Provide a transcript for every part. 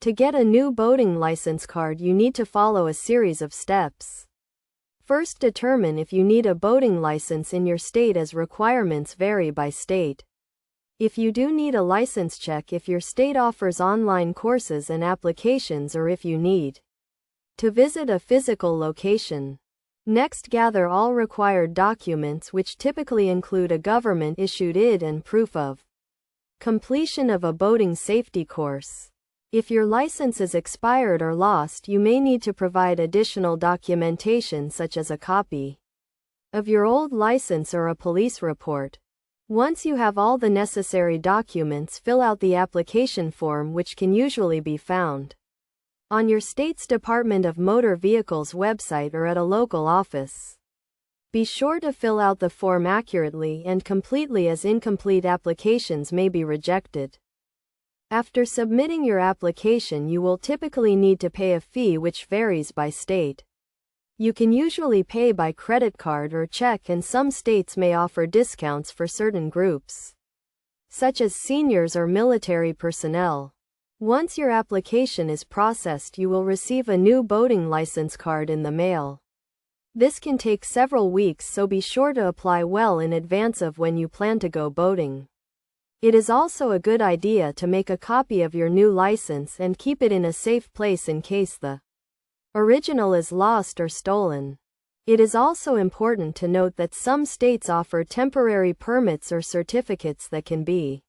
To get a new boating license card, you need to follow a series of steps. First, determine if you need a boating license in your state, as requirements vary by state. If you do need a license, check if your state offers online courses and applications, or if you need to visit a physical location. Next, gather all required documents, which typically include a government-issued ID and proof of completion of a boating safety course. If your license is expired or lost, you may need to provide additional documentation such as a copy of your old license or a police report. Once you have all the necessary documents, fill out the application form, which can usually be found on your state's Department of Motor Vehicles website or at a local office. Be sure to fill out the form accurately and completely, as incomplete applications may be rejected. After submitting your application, you will typically need to pay a fee, which varies by state. You can usually pay by credit card or check, and some states may offer discounts for certain groups, such as seniors or military personnel. Once your application is processed, you will receive a new boating license card in the mail. This can take several weeks, so be sure to apply well in advance of when you plan to go boating. It is also a good idea to make a copy of your new license and keep it in a safe place in case the original is lost or stolen. It is also important to note that some states offer temporary permits or certificates that can be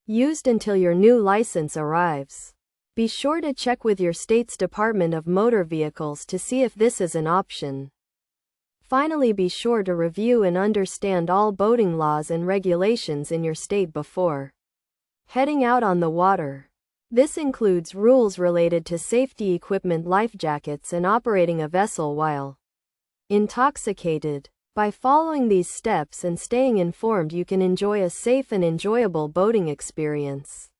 used until your new license arrives. Be sure to check with your state's Department of Motor Vehicles to see if this is an option. Finally, be sure to review and understand all boating laws and regulations in your state before heading out on the water. This includes rules related to safety equipment, life jackets, and operating a vessel while intoxicated. By following these steps and staying informed, you can enjoy a safe and enjoyable boating experience.